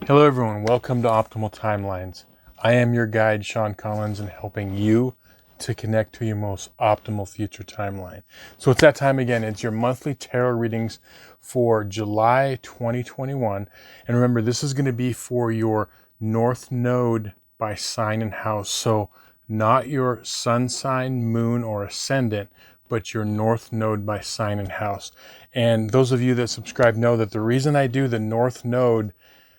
Hello everyone, welcome to Optimal Timelines. I am your guide, Sean Collins, and helping you to connect to your most optimal future timeline. So it's that time again. It's your monthly tarot readings for July 2021. And remember, this is going to be for your North Node by sign and house. So not your sun sign, moon, or ascendant, but your North Node by sign and house. And those of you that subscribe know that the reason I do the North Node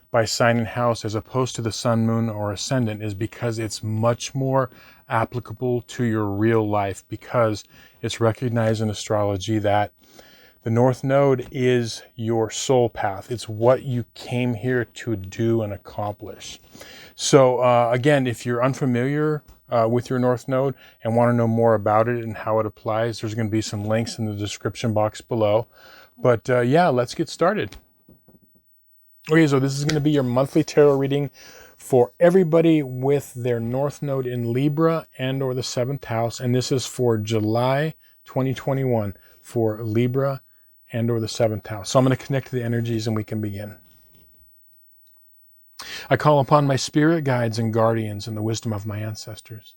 by sign and house as opposed to the sun, moon, or ascendant is because it's much more applicable to your real life, because it's recognized in astrology that the North Node is your soul path. It's what you came here to do and accomplish. So again, if you're unfamiliar with your North Node and want to know more about it and how it applies, there's going to be some links in the description box below. But yeah, let's get started. Okay, so this is going to be your monthly tarot reading for everybody with their North Node in Libra and or the 7th house. And this is for July 2021 for Libra and or the 7th house. So I'm going to connect to the energies and we can begin. I call upon my spirit guides and guardians and the wisdom of my ancestors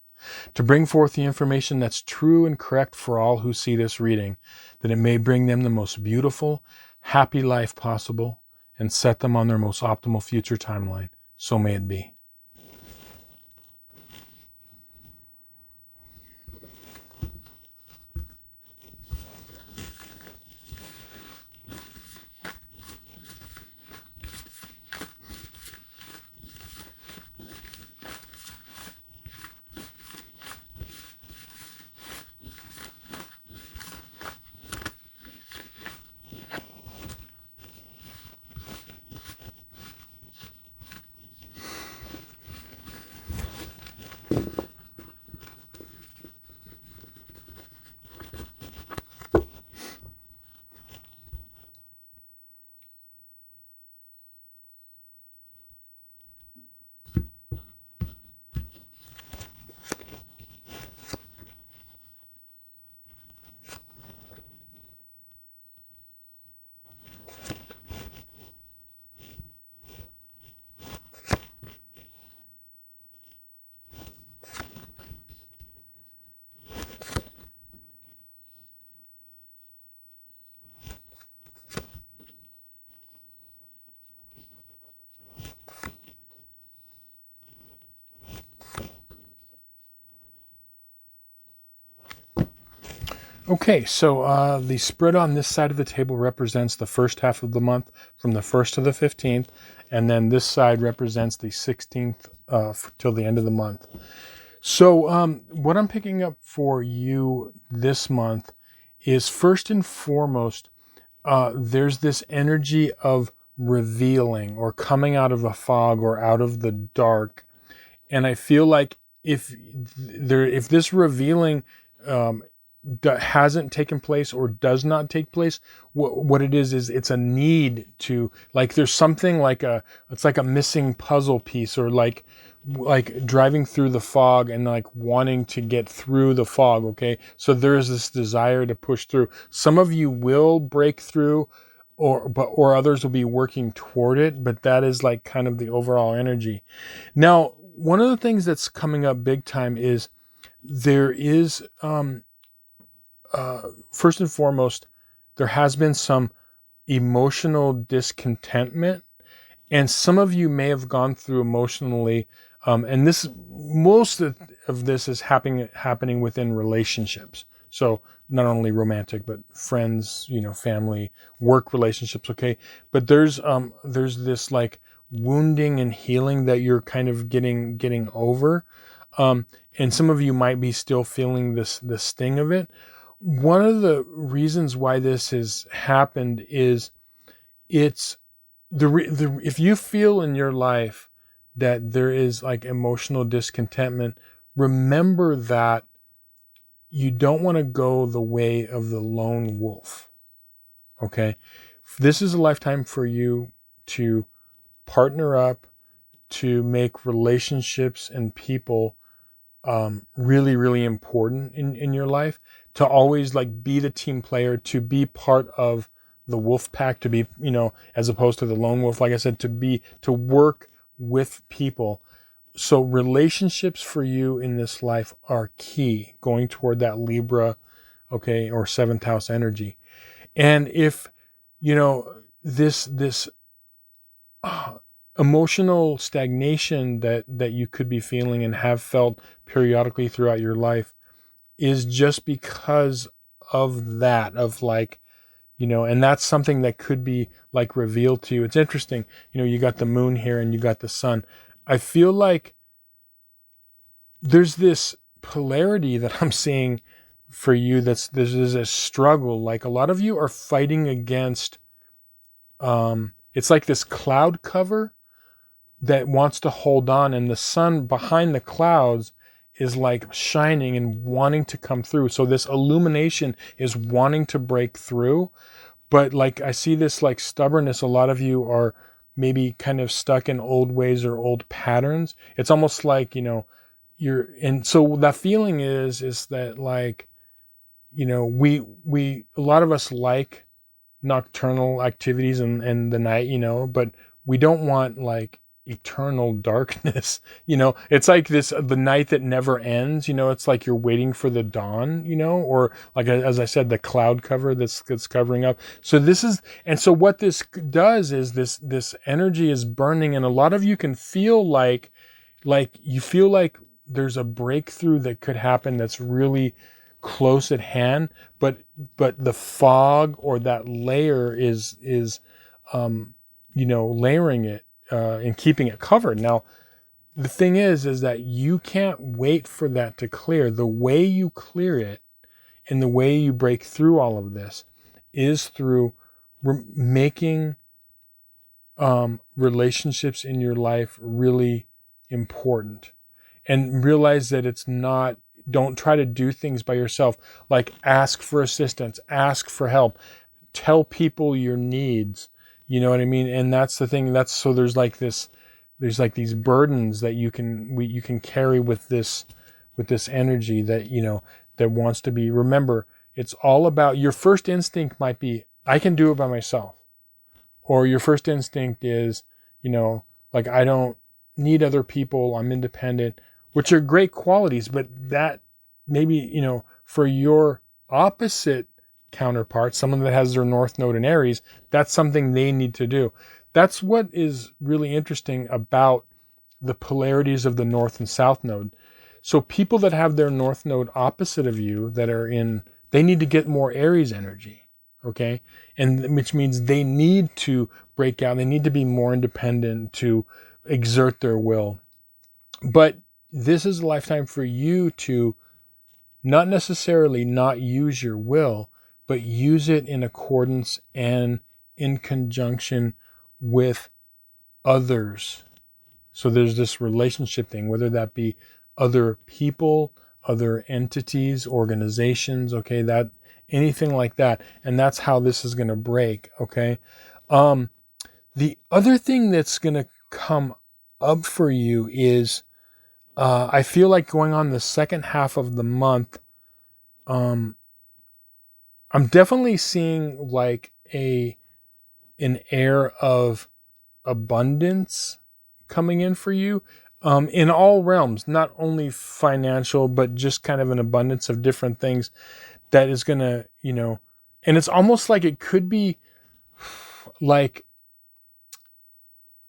to bring forth the information that's true and correct for all who see this reading, that it may bring them the most beautiful, happy life possible, and set them on their most optimal future timeline. So may it be. Okay, so the spread on this side of the table represents the first half of the month from the 1st to the 15th, and then this side represents the 16th till the end of the month. So what I'm picking up for you this month is, first and foremost, there's this energy of revealing or coming out of a fog or out of the dark. And I feel like if this revealing hasn't taken place or does not take place, what it is it's a need to, like, there's something like it's like a missing puzzle piece, or like driving through the fog and like wanting to get through the fog. Okay, so there is this desire to push through. Some of you will break through, or others will be working toward it, but that is like kind of the overall energy. Now, one of the things that's coming up big time is there is first and foremost, there has been some emotional discontentment, and some of you may have gone through emotionally, and most of this is happening within relationships. So not only romantic, but friends, family, work relationships. Okay, but there's this like wounding and healing that you're kind of getting over, and some of you might be still feeling the sting of it. One of the reasons why this has happened is it's if you feel in your life that there is like emotional discontentment, remember that you don't want to go the way of the lone wolf. Okay, this is a lifetime for you to partner up, to make relationships and people really, really important in your life, to always like be the team player, to be part of the wolf pack, to be, as opposed to the lone wolf, like I said, to work with people. So relationships for you in this life are key, going toward that Libra, okay, or seventh house energy. And if, this emotional stagnation that you could be feeling and have felt periodically throughout your life is just because of that, of like, and that's something that could be like revealed to you. It's interesting, you got the moon here and you got the sun. I feel like there's this polarity that I'm seeing for you. There's a struggle. Like a lot of you are fighting against, it's like this cloud cover that wants to hold on, and the sun behind the clouds is like shining and wanting to come through. So this illumination is wanting to break through. But like I see this like stubbornness. A lot of you are maybe kind of stuck in old ways or old patterns. It's almost like, and so that feeling is that like, we a lot of us like nocturnal activities and the night, but we don't want like eternal darkness. It's like the night that never ends. It's like you're waiting for the dawn, or like, as I said, the cloud cover that's covering up. So so what this does is this energy is burning, and a lot of you can feel like you feel like there's a breakthrough that could happen that's really close at hand, but the fog or that layer is layering it and keeping it covered. Now the thing is that you can't wait for that to clear. The way you clear it and the way you break through all of this is through making relationships in your life really important, and realize that it's not, don't try to do things by yourself. Like ask for assistance, ask for help, tell people your needs. You know what I mean? And that's the thing. So there's like these burdens that you can carry with this energy that, that wants to be. Remember, it's all about, your first instinct might be, I can do it by myself. Or your first instinct is, like, I don't need other people, I'm independent, which are great qualities, but that maybe, for your opposite counterpart, someone that has their North Node in Aries, that's something they need to do. That's what is really interesting about the polarities of the North and South Node. So people that have their North Node opposite of you, they need to get more Aries energy. Okay. And which means they need to break out. They need to be more independent, to exert their will. But this is a lifetime for you to not necessarily not use your will, but use it in accordance and in conjunction with others. So there's this relationship thing, whether that be other people, other entities, organizations, okay, that anything like that. And that's how this is going to break, okay? The other thing that's going to come up for you is, I feel like going on the second half of the month, I'm definitely seeing like an air of abundance coming in for you, in all realms, not only financial, but just kind of an abundance of different things that is going to, and it's almost like it could be like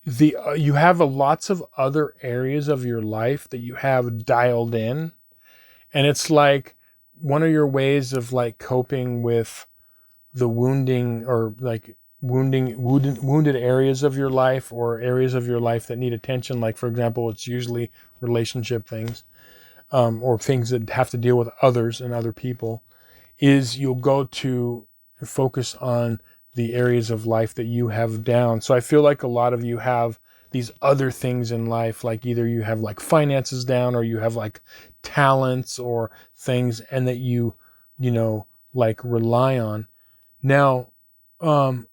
you have lots of other areas of your life that you have dialed in, and it's like one of your ways of like coping with the wounding, or like wounded areas of your life, or areas of your life that need attention. Like, for example, it's usually relationship things, or things that have to deal with others and other people, is you'll go to focus on the areas of life that you have down. So I feel like a lot of you have these other things in life, like either you have like finances down, or you have like talents or things, and that you like rely on. Now, one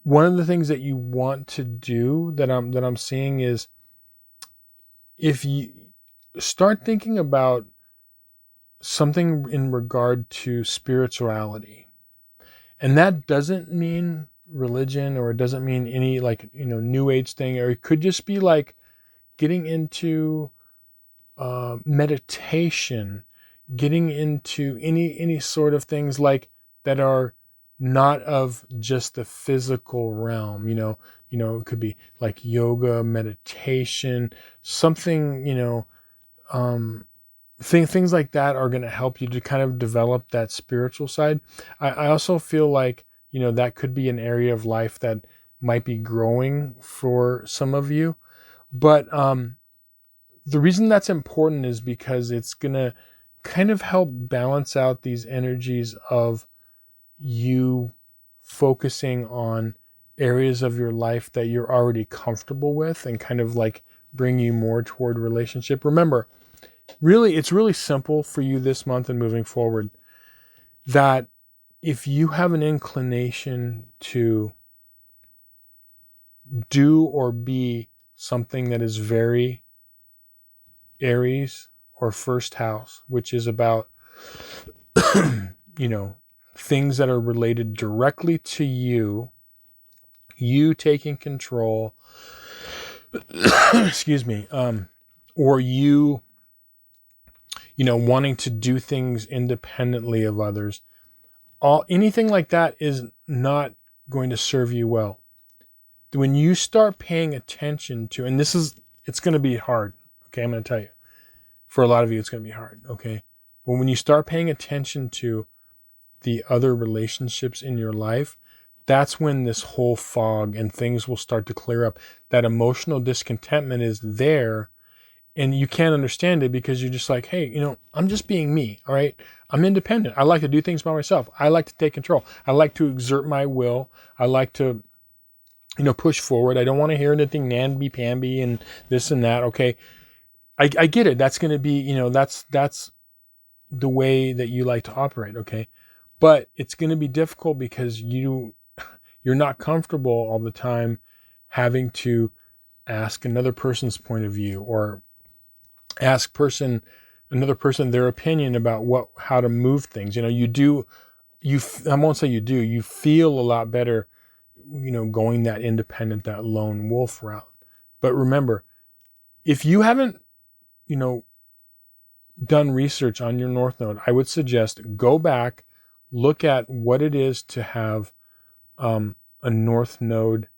of the things that you want to do that I'm seeing is, if you start thinking about something in regard to spirituality, And that doesn't mean religion, or it doesn't mean any like, new age thing, or it could just be like getting into meditation, getting into any sort of things like that are not of just the physical realm. It could be like yoga, meditation, something, things like that are going to help you to kind of develop that spiritual side. I also feel like, that could be an area of life that might be growing for some of you. But the reason that's important is because it's going to kind of help balance out these energies of you focusing on areas of your life that you're already comfortable with, and kind of like bring you more toward relationship. Remember, really, it's really simple for you this month and moving forward, that if you have an inclination to do or be something that is very Aries or first house, which is about, things that are related directly to you taking control, excuse me, or you wanting to do things independently of others, anything like that is not going to serve you well. When you start paying attention to, and it's going to be hard. Okay. I'm going to tell you, for a lot of you, it's going to be hard. Okay. But when you start paying attention to the other relationships in your life, that's when this whole fog and things will start to clear up. That emotional discontentment is there, and you can't understand it because you're just like, hey, I'm just being me. All right. I'm independent. I like to do things by myself. I like to take control. I like to exert my will. I like to, push forward. I don't want to hear anything namby-pamby and this and that. Okay. I get it. That's going to be, that's the way that you like to operate. Okay. But it's going to be difficult because you're not comfortable all the time having to ask another person's point of view, or ask another person their opinion about how to move things. I won't say you feel a lot better, going that independent, that lone wolf route. But remember, if you haven't, done research on your North Node, I would suggest go back, look at what it is to have a North Node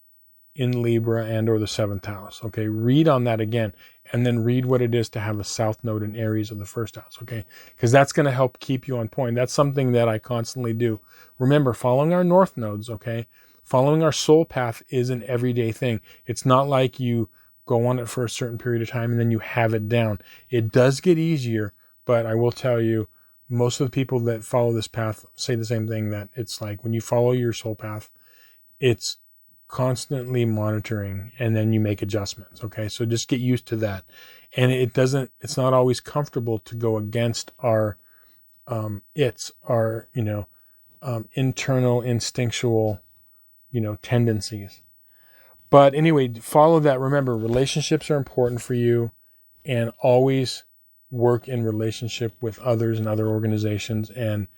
in Libra and or the 7th house. Okay, read on that again, and then read what it is to have a South Node in Aries of the 1st house. Okay, because that's going to help keep you on point. That's something that I constantly do. Remember, following our North Nodes, okay, following our soul path is an everyday thing. It's not like you go on it for a certain period of time and then you have it down. It does get easier, but I will tell you, most of the people that follow this path say the same thing, that it's like when you follow your soul path, it's constantly monitoring, and then you make adjustments. Okay. So just get used to that. And it's not always comfortable to go against our internal instinctual, tendencies. But anyway, follow that. Remember, relationships are important for you, and always work in relationship with others and other organizations. And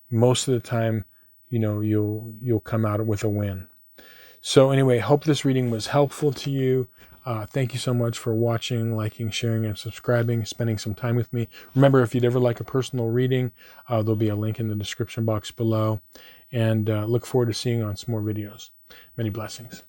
most of the time, you'll come out with a win. So anyway, hope this reading was helpful to you. Thank you so much for watching, liking, sharing, and subscribing, spending some time with me. Remember, if you'd ever like a personal reading, there'll be a link in the description box below. And look forward to seeing you on some more videos. Many blessings.